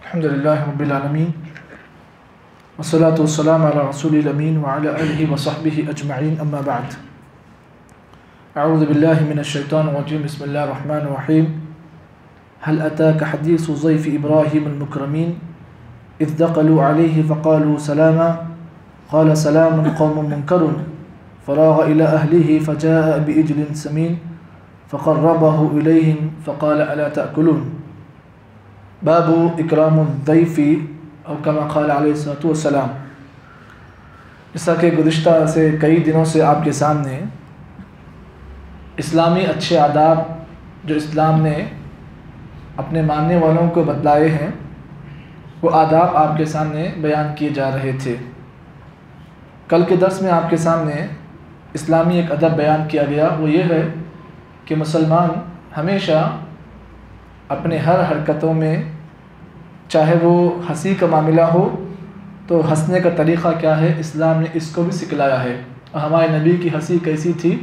الحمد للہ رب العالمین والصلاة والسلام علی رسول الامین وعلی آلہ وصحبہ اجمعین اما بعد اعوذ باللہ من الشیطان الرجیم بسم اللہ الرحمن الرحیم هل اتاک حدیث ضیف ابراہیم المکرمین اذ دخلوا علیہ فقالوا سلاما قال سلام قوم منکر فراغ الى اہلہ فجاء بعجل سمین فقربه الیہم فقال الا تأکلون باب اکرام الضیف او کما قال علیہ الصلوۃ والسلام۔ جیسا کہ گزشتہ سے کئی دنوں سے آپ کے سامنے اسلامی اچھے آداب جو اسلام نے اپنے ماننے والوں کو بتلائے ہیں وہ آداب آپ کے سامنے بیان کیے جا رہے تھے۔ کل کے درس میں آپ کے سامنے اسلامی ایک ادب بیان کیا گیا، وہ یہ ہے کہ مسلمان ہمیشہ اپنے ہر حرکتوں میں، چاہے وہ ہنسی کا معاملہ ہو تو ہنسنے کا طریقہ کیا ہے، اسلام نے اس کو بھی سکھلایا ہے، اور ہمارے نبی کی ہنسی کیسی تھی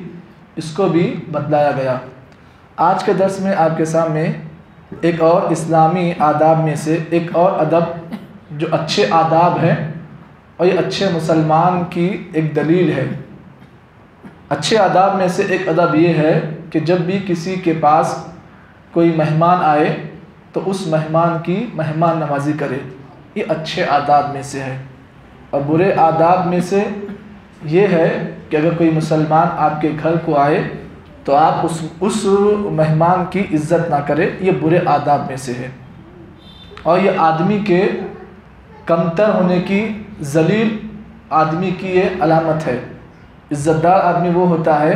اس کو بھی بتلایا گیا۔ آج کے درس میں آپ کے سامنے ایک اور اسلامی آداب میں سے ایک اور ادب جو اچھے آداب ہیں اور یہ اچھے مسلمان کی ایک دلیل ہے۔ اچھے آداب میں سے ایک ادب یہ ہے کہ جب بھی کسی کے پاس کوئی مہمان آئے تو اس مہمان کی مہمان نوازی کرے، یہ اچھے آداب میں سے ہے۔ اور برے آداب میں سے یہ ہے کہ اگر کوئی مسلمان آپ کے گھر کو آئے تو آپ اس مہمان کی عزت نہ کرے، یہ برے آداب میں سے ہے، اور یہ آدمی کے کمتر ہونے کی، ذلیل آدمی کی یہ علامت ہے۔ عزت دار آدمی وہ ہوتا ہے،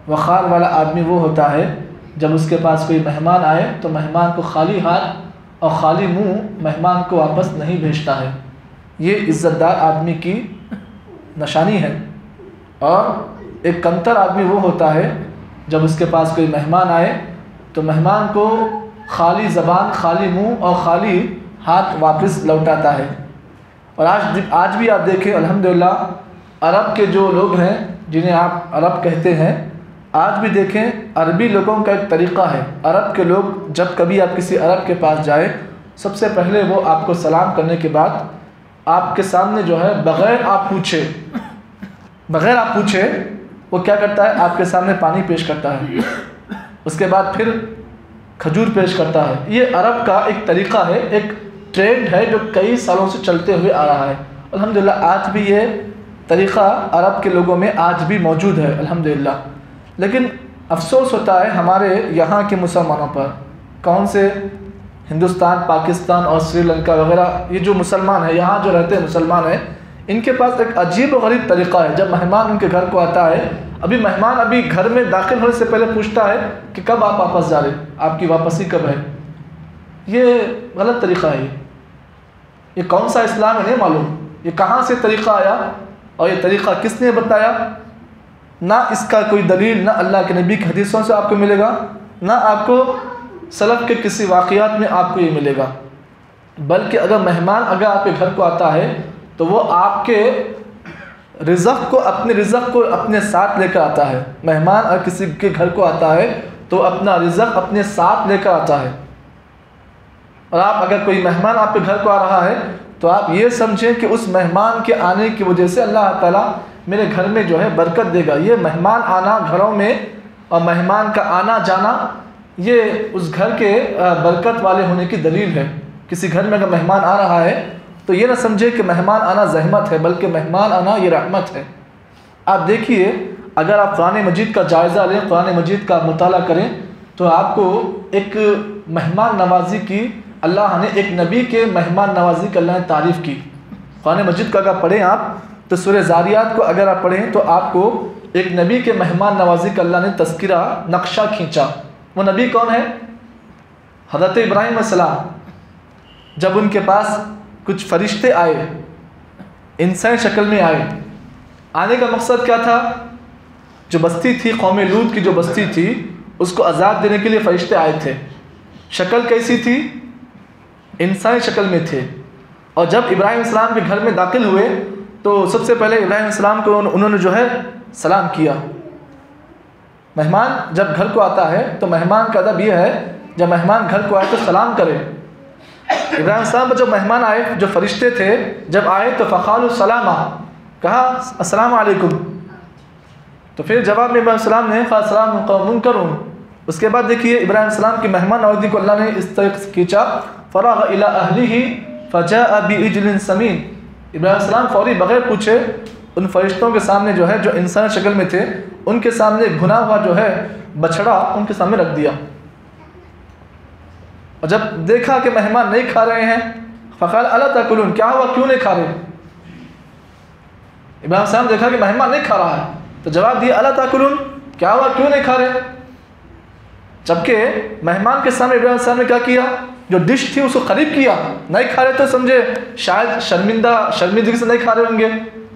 وقار والا آدمی وہ ہوتا ہے جب اس کے پاس کوئی مہمان آئے تو مہمان کو خالی ہاتھ اور خالی منہ مہمان کو واپس نہیں بھیجتا ہے، یہ عزت دار آدمی کی نشانی ہے۔ اور ایک کمتر آدمی وہ ہوتا ہے جب اس کے پاس کوئی مہمان آئے تو مہمان کو خالی زبان، خالی منہ اور خالی ہاتھ واپس لوٹاتا ہے۔ اور آج بھی آپ دیکھیں الحمدللہ عرب کے جو لوگ ہیں جنہیں آپ عرب کہتے ہیں، آج بھی دیکھیں عربی لوگوں کا ایک طریقہ ہے۔ عرب کے لوگ جب کبھی آپ کسی عرب کے پاس جائیں، سب سے پہلے وہ آپ کو سلام کرنے کے بعد آپ کے سامنے جو ہے بغیر آپ پوچھے وہ کیا کرتا ہے، آپ کے سامنے پانی پیش کرتا ہے، اس کے بعد پھر کھجور پیش کرتا ہے۔ یہ عرب کا ایک طریقہ ہے، ایک ٹرینڈ ہے جو کئی سالوں سے چلتے ہوئے آ رہا ہے۔ الحمدللہ آج بھی یہ طریقہ عرب کے لوگوں میں آج بھی موجود ہے الحمدللہ۔ لیکن افسوس ہوتا ہے ہمارے یہاں کے مسلمانوں پر، کون سے ہندوستان، پاکستان اور سری لنکا وغیرہ یہ جو مسلمان ہیں، یہاں جو رہتے ہیں مسلمان ہیں، ان کے پاس ایک عجیب و غریب طریقہ ہے۔ جب مہمان ان کے گھر کو آتا ہے، مہمان ابھی گھر میں داخل ہونے سے پہلے پوچھتا ہے کہ کب آپ واپس جا رہے، آپ کی واپسی کب ہے۔ یہ غلط طریقہ ہے، یہ کون سا اسلام ہے نہیں معلوم، یہ کہاں سے طریقہ آیا اور یہ طریقہ کس نے بتایا؟ نہ اس کا کوئی دلیل، نہ اللہ کے نبی کی حدیثوں سے آپ کو ملے گا، نہ آپ کو سلف کے کسی واقعات میں آپ کو یہ ملے گا۔ بلکہ اگر مہمان آپ کے گھر کو آتا ہے تو وہ آپ کے اپنے رزق کو اپنے ساتھ لے کر آتا ہے۔ مہمان اگر کسی کے گھر کو آتا ہے تو اپنا رزق اپنے ساتھ لے کر آتا ہے۔ اور اگر کوئی مہمان آپ کے گھر کو آ رہا ہے تو آپ یہ سمجھیں کہ اس مہمان کے آنے کی وجہ سے اللہ تعالیٰ میرے گھر میں جو ہے برکت دے گا۔ یہ مہمان آنا گھروں میں اور مہمان کا آنا جانا یہ اس گھر کے برکت والے ہونے کی دلیل ہے۔ کسی گھر میں اگر مہمان آ رہا ہے تو یہ نہ سمجھے کہ مہمان آنا زحمت ہے، بلکہ مہمان آنا یہ رحمت ہے۔ آپ دیکھیے، اگر آپ قرآن مجید کا جائزہ لیں، قرآن مجید کا مطالعہ کریں تو آپ کو ایک مہمان نوازی کی، اللہ نے ایک نبی کے مہمان نوازی کی اللہ نے تعریف کی۔ قرآن مجید کا اگر پڑھیں آپ تو سورہ زاریات کو اگر آپ پڑھیں تو آپ کو ایک نبی کے مہمان نوازی کا اللہ نے تذکرہ، نقشہ کھینچا۔ وہ نبی کون ہے؟ حضرت ابراہیم علیہ السلام۔ جب ان کے پاس کچھ فرشتے آئے، انسان شکل میں آنے کا مقصد کیا تھا؟ جو بستی تھی قوم لوط کی، جو بستی تھی اس کو عذاب دینے کے لیے فرشتے آئے تھے۔ شکل کیسی تھی؟ انسانی شکل میں تھے۔ اور جب ابراہیم علیہ السلام کے گھر میں داخل ہوئے تو سب سے پہلے ابراہیم علیہ السلام کو انہوں نے جو ہے سلام کیا۔ مہمان جب گھر کو آتا ہے تو مہمان کا ادب یہ ہے جب مہمان گھر کو آئے تو سلام کرے۔ ابراہیم السلام پر جب مہمان آئے، جو فرشتے تھے جب آئے تو فقالوا سلاما، کہا السلام علیکم. تو پھر جواب میں ابراہیم السلام نے قال سلام قوم منکرون. اس کے بعد دیکھیے ابراہیم السلام کی مہمان نوازی کو اللہ نے اس طرح سے کھینچا، فراغ الی اہلہ فجاء بعجل سمین. ابراہیم السلام فوری بغیر پوچھے ان فرشتوں کے سامنے جو ہے، جو انسان شکل میں تھے، ان کے سامنے بھنا ہوا جو ہے بچڑا ان کے سامنے رکھ دیا. اور جب دیکھا کہ مہمان نہیں کھا رہے ہیں، فقال الا تاکلون، کیا ہوا کیوں نہیں کھا رہے؟ ابراہیم السلام دیکھا کہ مہمان نہیں کھا رہا ہے تو جواب دیا الا تاکلون، کیا ہوا کیوں نہیں کھا رہے؟ جبکہ مہمان کے سامنے ابراہیم السلام نے کیا کیا؟ جو ڈش تھی اس کو قریب کیا. نہیں کھا رہے تو سمجھے شاید شرمندگی سے نہیں کھا رہے ہوں گے،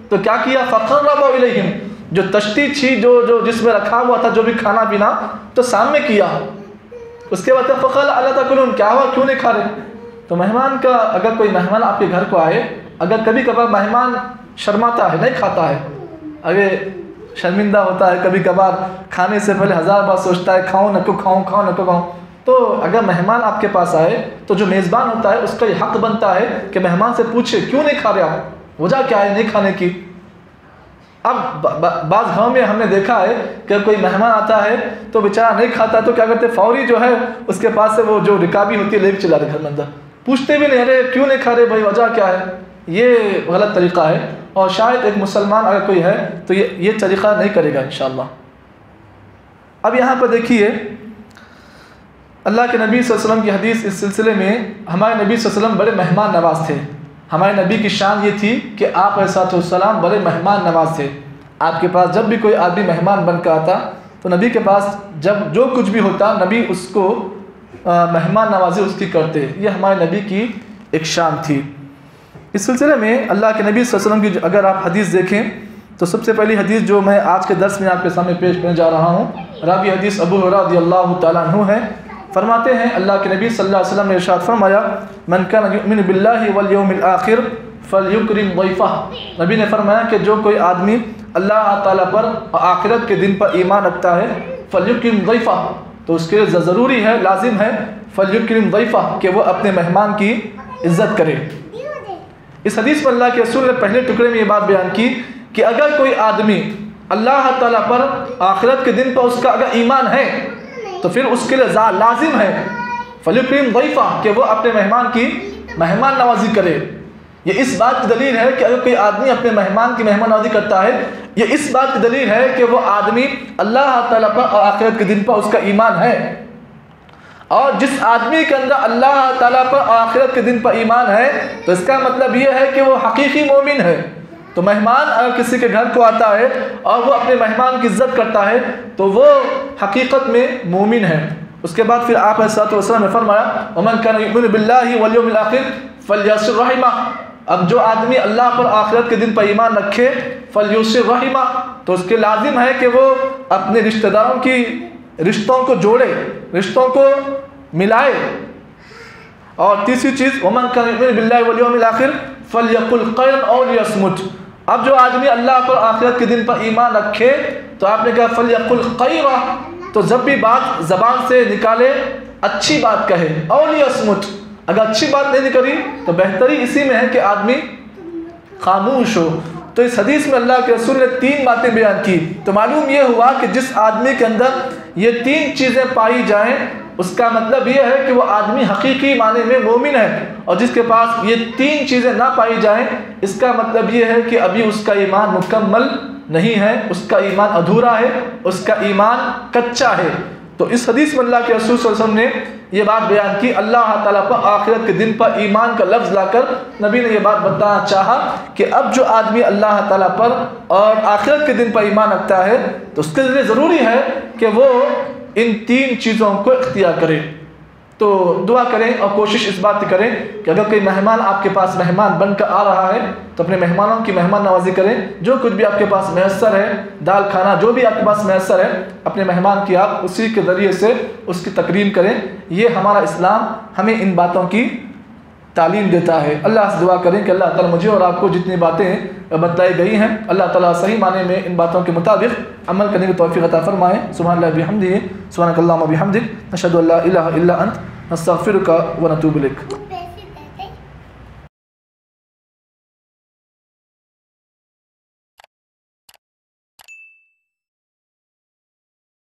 تو کیا کیا؟ فقربوا الیہم، جو تشتی تھی جو جس میں رکھا ہوا تھا جو بھی کھانا پینا تو سامنے کیا. اس کے بعد فقال الا تاکلون، کیا ہوا کیوں نہیں کھا رہے؟ تو مہمان کا، اگر کوئی مہمان آپ کے گھر کو آئے، اگر کبھی کبھار مہمان شرماتا ہے، نہیں کھاتا ہے، اگر شرمندہ ہوتا ہے، کبھی کبھار کھانے سے پہلے 1000 بار سوچتا ہے کھاؤں نہ کھاؤں، کھاؤں نہ کھاؤں، تو اگر مہمان آپ کے پاس آئے تو جو میزبان ہوتا ہے اس کا یہ حق بنتا ہے کہ مہمان سے پوچھے کیوں نہیں کھا رہے آپ، وجہ کیا ہے نہیں کھانے کی. اب بعض گھروں میں ہم نے دیکھا ہے کہ کوئی مہمان آتا ہے تو بیچارہ نہیں کھاتا تو کیا کرتے، فوری جو ہے اس کے پاس سے وہ جو رکابی ہوتی ہے لے کے چلا رہے گھر میں اندر، پوچھتے بھی نہیں ارے کیوں نہیں کھا رہے بھائی، وجہ کیا ہے. یہ غلط طریقہ ہے اور شاید ایک مسلمان اگر کوئی ہے تو یہ طریقہ نہیں کرے گا انشاءاللہ. اب یہاں پر دیکھیے اللہ کے نبی صلی اللہ علیہ وسلم کی حدیث، اس سلسلے میں ہمارے نبی صلی اللہ علیہ وسلم بڑے مہمان نواز تھے. ہمارے نبی کی شان یہ تھی کہ آپ علیہ السلام بڑے مہمان نواز تھے. آپ کے پاس جب بھی کوئی آدمی مہمان بن کر آتا تو نبی کے پاس جب جو کچھ بھی ہوتا نبی اس کو مہمان نوازی اس کی کرتے. یہ ہمارے نبی کی ایک شان تھی. اس سلسلے میں اللہ کے نبی صلی اللہ علیہ وسلم کی اگر آپ حدیث دیکھیں تو سب سے پہلی حدیث جو میں آج کے درس میں آپ کے سامنے پیش کرنے جا رہا ہوں، راوی حدیث ابو ہریرہ رضی اللہ تعالیٰ عنہ ہے. فرماتے ہیں اللہ کے نبی صلی اللہ علیہ وسلم نے ارشاد فرمایا، من کان یؤمن باللہ والیوم الآخر فلیکرم ضیفہ. نبی نے فرمایا کہ جو کوئی آدمی اللہ تعالیٰ پر اور آخرت کے دن پر ایمان رکھتا ہے، فلیکرم ضیفہ، تو اس کے لیے ضروری ہے، لازم ہے، فلیکرم ضیفہ، کہ وہ اپنے مہمان کی عزت کرے. اس حدیث میں اللہ کے رسول نے پہلے ٹکڑے میں یہ بات بیان کی کہ اگر کوئی آدمی اللہ تعالیٰ پر آخرت کے دن پر اس کا اگر ایمان ہے تو پھر اس کے لیے لازم ہے فلیکرم ضیفہ، کہ وہ اپنے مہمان کی مہمان نوازی کرے. یہ اس بات کی دلیل ہے کہ اگر کوئی آدمی اپنے مہمان کی مہمان نوازی کرتا ہے، یہ اس بات کی دلیل ہے کہ وہ آدمی اللہ تعالیٰ پر اور آخرت کے دن پر اس کا ایمان ہے. اور جس آدمی کے اندر اللہ تعالیٰ پر اور آخرت کے دن پر ایمان ہے تو اس کا مطلب یہ ہے کہ وہ حقیقی مومن ہے. تو مہمان اگر کسی کے گھر کو آتا ہے اور وہ اپنے مہمان کی عزت کرتا ہے تو وہ حقیقت میں مومن ہے. اس کے بعد پھر آپ علیہ السلام نے فرمایا ومن کان یؤمن باللہ والیوم الآخر فلیصل رحمہ. اب جو آدمی اللہ پر آخرت کے دن پر ایمان رکھے فلیصل رحمہ، تو اس کے لازم ہے کہ وہ اپنے رشتہ داروں کی رشتوں کو جوڑے، رشتوں کو ملائے. اور تیسری چیز ومن کان یؤمن باللہ والیوم الآخر فلیقل خیرا او لیصمت. اب جو آدمی اللہ پر آخرت کے دن پر ایمان رکھے تو آپ نے کہا فلیقل خیرا، تو جب بھی بات زبان سے نکالے اچھی بات کہے، او لیصمت، اگر اچھی بات نہیں نکلی تو بہتری اسی میں ہے کہ آدمی خاموش ہو. تو اس حدیث میں اللہ کے رسول نے 3 باتیں بیان کی. تو معلوم یہ ہوا کہ جس آدمی کے اندر یہ 3 چیزیں پائی جائیں اس کا مطلب یہ ہے کہ وہ آدمی حقیقی معنی میں مومن ہے. اور جس کے پاس یہ 3 چیزیں نہ پائی جائیں اس کا مطلب یہ ہے کہ ابھی اس کا ایمان مکمل نہیں ہے، اس کا ایمان ادھورا ہے، اس کا ایمان کچا ہے. تو اس حدیث میں اللہ کے رسول صلی اللہ علیہ وسلم نے یہ بات بیان کی، اللہ تعالیٰ پر آخرت کے دن پر ایمان کا لفظ لا کر نبی نے یہ بات بتانا چاہا کہ اب جو آدمی اللہ تعالیٰ پر اور آخرت کے دن پر ایمان رکھتا ہے تو اس کے لیے ضروری ہے کہ وہ ان 3 چیزوں کو اختیار کرے. تو دعا کریں اور کوشش اس بات کی کریں کہ اگر کوئی مہمان آپ کے پاس مہمان بن کر آ رہا ہے تو اپنے مہمانوں کی مہمان نوازی کریں. جو کچھ بھی آپ کے پاس میسر ہے، دال کھانا جو بھی آپ کے پاس میسر ہے، اپنے مہمان کی آپ اسی کے ذریعے سے اس کی تکریم کریں. یہ ہمارا اسلام ہمیں ان باتوں کی تعلیم دیتا ہے. اللہ سے دعا کریں کہ اللہ تعالیٰ مجھے اور آپ کو جتنی باتیں بتائی گئی ہیں اللہ تعالیٰ صحیح معنی میں ان باتوں کے مطابق عمل کرنے کی توفیق عطا فرمائے. سبحان اللہ بحمدہ، سبحانک اللہم وبحمدک، نشہد ان لا الہ الا انت، نستغفرک ونتوب الیک.